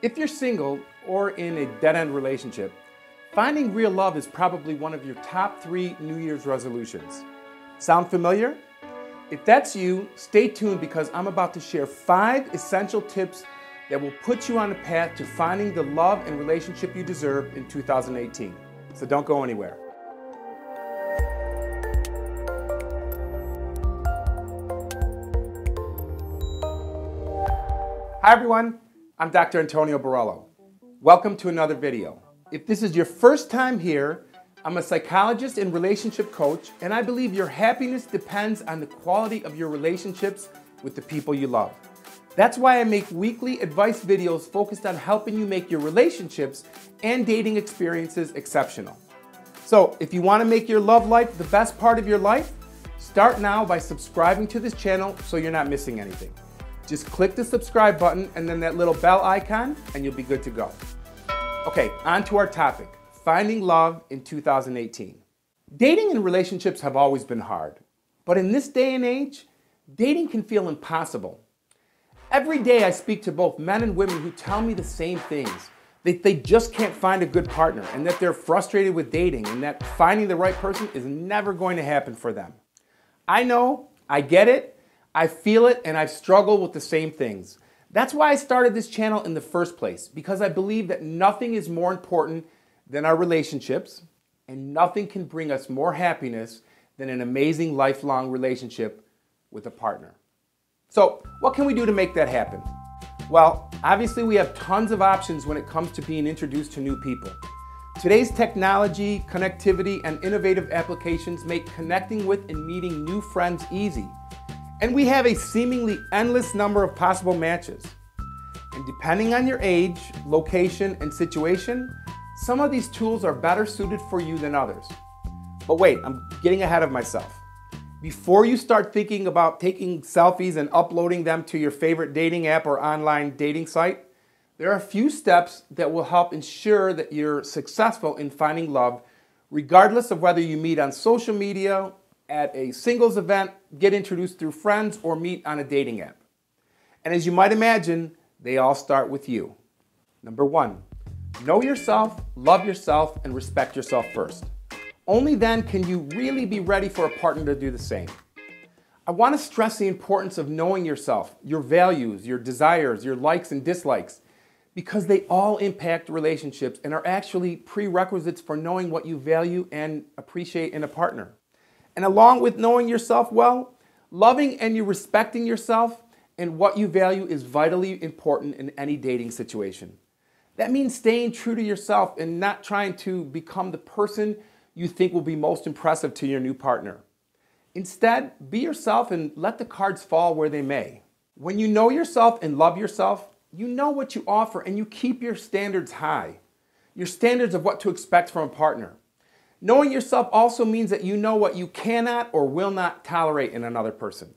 If you're single or in a dead-end relationship, finding real love is probably one of your top 3 New Year's resolutions. Sound familiar? If that's you, stay tuned because I'm about to share 5 essential tips that will put you on the path to finding the love and relationship you deserve in 2018. So don't go anywhere. Hi everyone, I'm Dr. Antonio Borrello. Welcome to another video. If this is your first time here, I'm a psychologist and relationship coach, and I believe your happiness depends on the quality of your relationships with the people you love. That's why I make weekly advice videos focused on helping you make your relationships and dating experiences exceptional. So if you want to make your love life the best part of your life, start now by subscribing to this channel so you're not missing anything. Just click the subscribe button and then that little bell icon and you'll be good to go. Okay, on to our topic, finding love in 2018. Dating and relationships have always been hard, but in this day and age, dating can feel impossible. Every day I speak to both men and women who tell me the same things. They just can't find a good partner and that they're frustrated with dating and that finding the right person is never going to happen for them. I know, I get it, I feel it, and I've struggled with the same things. That's why I started this channel in the first place, because I believe that nothing is more important than our relationships, and nothing can bring us more happiness than an amazing lifelong relationship with a partner. So, what can we do to make that happen? Well, obviously we have tons of options when it comes to being introduced to new people. Today's technology, connectivity, and innovative applications make connecting with and meeting new friends easy. And we have a seemingly endless number of possible matches. And depending on your age, location, and situation, some of these tools are better suited for you than others. But wait, I'm getting ahead of myself. Before you start thinking about taking selfies and uploading them to your favorite dating app or online dating site, there are a few steps that will help ensure that you're successful in finding love, regardless of whether you meet on social media, at a singles event, get introduced through friends, or meet on a dating app. And as you might imagine, they all start with you. Number 1, know yourself, love yourself, and respect yourself first. Only then can you really be ready for a partner to do the same. I want to stress the importance of knowing yourself, your values, your desires, your likes and dislikes, because they all impact relationships and are actually prerequisites for knowing what you value and appreciate in a partner. And along with knowing yourself well, loving and you respecting yourself and what you value is vitally important in any dating situation. That means staying true to yourself and not trying to become the person you think will be most impressive to your new partner. Instead, be yourself and let the cards fall where they may. When you know yourself and love yourself, you know what you offer and you keep your standards high. Your standards of what to expect from a partner. Knowing yourself also means that you know what you cannot or will not tolerate in another person.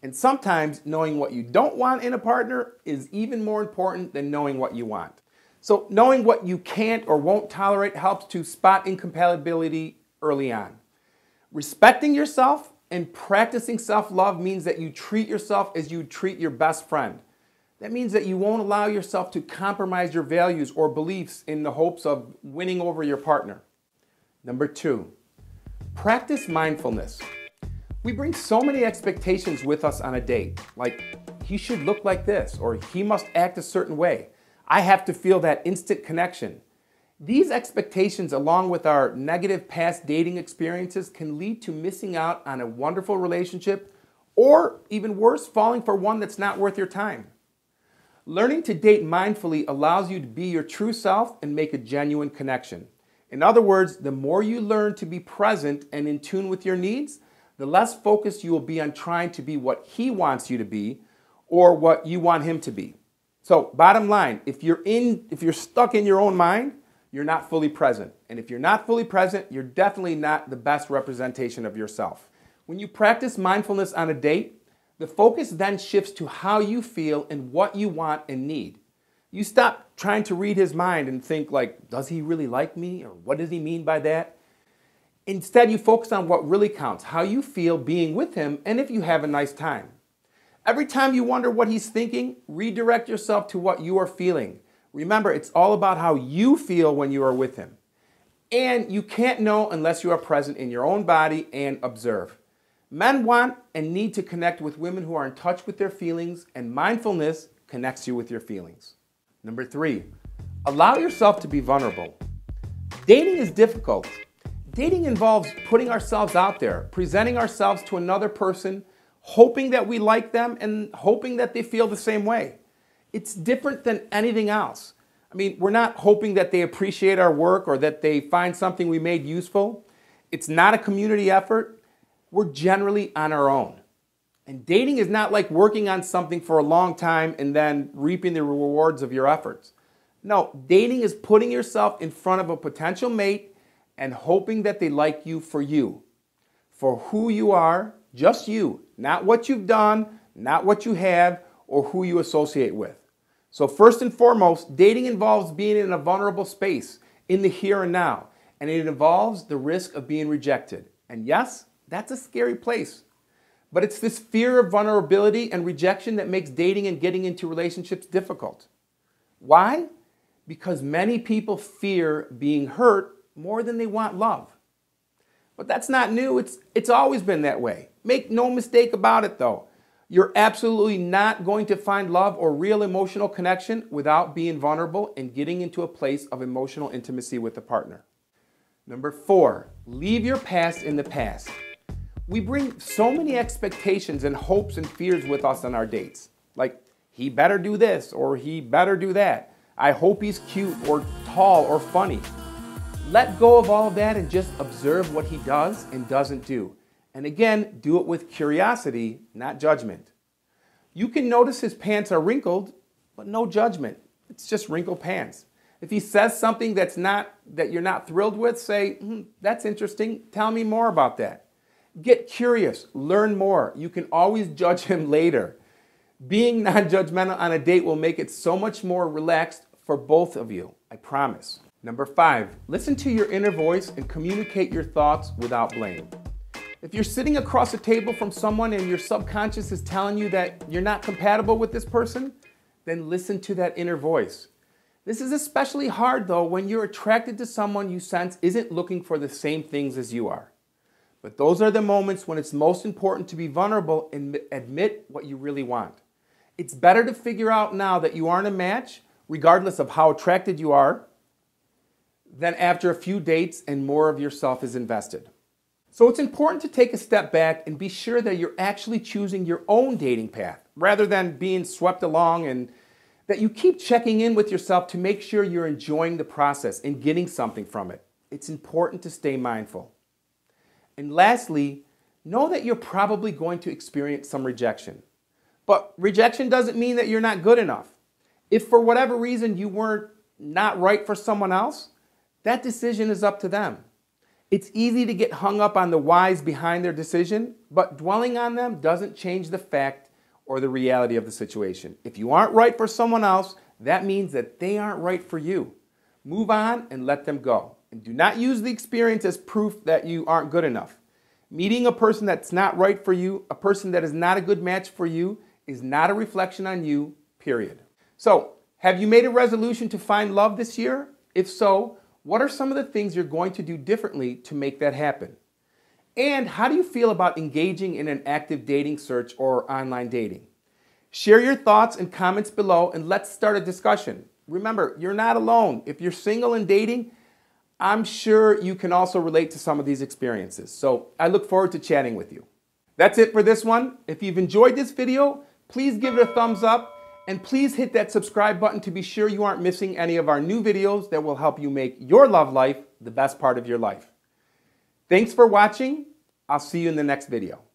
And sometimes knowing what you don't want in a partner is even more important than knowing what you want. So knowing what you can't or won't tolerate helps to spot incompatibility early on. Respecting yourself and practicing self-love means that you treat yourself as you treat your best friend. That means that you won't allow yourself to compromise your values or beliefs in the hopes of winning over your partner. Number 2, practice mindfulness. We bring so many expectations with us on a date, like he should look like this, or he must act a certain way. I have to feel that instant connection. These expectations, along with our negative past dating experiences, can lead to missing out on a wonderful relationship, or even worse, falling for one that's not worth your time. Learning to date mindfully allows you to be your true self and make a genuine connection. In other words, the more you learn to be present and in tune with your needs, the less focused you will be on trying to be what he wants you to be or what you want him to be. So, bottom line, if you're stuck in your own mind, you're not fully present. And if you're not fully present, you're definitely not the best representation of yourself. When you practice mindfulness on a date, the focus then shifts to how you feel and what you want and need. You stop trying to read his mind and think like, does he really like me? Or what does he mean by that? Instead, you focus on what really counts, how you feel being with him, and if you have a nice time. Every time you wonder what he's thinking, redirect yourself to what you are feeling. Remember, it's all about how you feel when you are with him. And you can't know unless you are present in your own body and observe. Men want and need to connect with women who are in touch with their feelings, and mindfulness connects you with your feelings. Number 3, allow yourself to be vulnerable. Dating is difficult. Dating involves putting ourselves out there, presenting ourselves to another person, hoping that we like them and hoping that they feel the same way. It's different than anything else. I mean, we're not hoping that they appreciate our work or that they find something we made useful. It's not a community effort. We're generally on our own. And dating is not like working on something for a long time and then reaping the rewards of your efforts. No, dating is putting yourself in front of a potential mate and hoping that they like you, for who you are, just you, not what you've done, not what you have, or who you associate with. So first and foremost, dating involves being in a vulnerable space, in the here and now, and it involves the risk of being rejected. And yes, that's a scary place. But it's this fear of vulnerability and rejection that makes dating and getting into relationships difficult. Why? Because many people fear being hurt more than they want love. But that's not new. It's always been that way. Make no mistake about it, though. You're absolutely not going to find love or real emotional connection without being vulnerable and getting into a place of emotional intimacy with a partner. Number 4, leave your past in the past. We bring so many expectations and hopes and fears with us on our dates. Like, he better do this or he better do that. I hope he's cute or tall or funny. Let go of all of that and just observe what he does and doesn't do. And again, do it with curiosity, not judgment. You can notice his pants are wrinkled, but no judgment. It's just wrinkled pants. If he says something that you're not thrilled with, say, that's interesting. Tell me more about that. Get curious. Learn more. You can always judge him later. Being non-judgmental on a date will make it so much more relaxed for both of you. I promise. Number 5, listen to your inner voice and communicate your thoughts without blame. If you're sitting across a table from someone and your subconscious is telling you that you're not compatible with this person, then listen to that inner voice. This is especially hard, though, when you're attracted to someone you sense isn't looking for the same things as you are. But those are the moments when it's most important to be vulnerable and admit what you really want. It's better to figure out now that you aren't a match, regardless of how attracted you are, than after a few dates and more of yourself is invested. So it's important to take a step back and be sure that you're actually choosing your own dating path rather than being swept along, and that you keep checking in with yourself to make sure you're enjoying the process and getting something from it. It's important to stay mindful. And lastly, know that you're probably going to experience some rejection. But rejection doesn't mean that you're not good enough. If for whatever reason you weren't not right for someone else, that decision is up to them. It's easy to get hung up on the whys behind their decision, but dwelling on them doesn't change the fact or the reality of the situation. If you aren't right for someone else, that means that they aren't right for you. Move on and let them go. And do not use the experience as proof that you aren't good enough. Meeting a person that's not right for you, a person that is not a good match for you, is not a reflection on you, period. So, have you made a resolution to find love this year? If so, what are some of the things you're going to do differently to make that happen? And how do you feel about engaging in an active dating search or online dating? Share your thoughts and comments below and let's start a discussion. Remember, you're not alone. If you're single and dating, I'm sure you can also relate to some of these experiences. So I look forward to chatting with you. That's it for this one. If you've enjoyed this video, please give it a thumbs up. And please hit that subscribe button to be sure you aren't missing any of our new videos that will help you make your love life the best part of your life. Thanks for watching. I'll see you in the next video.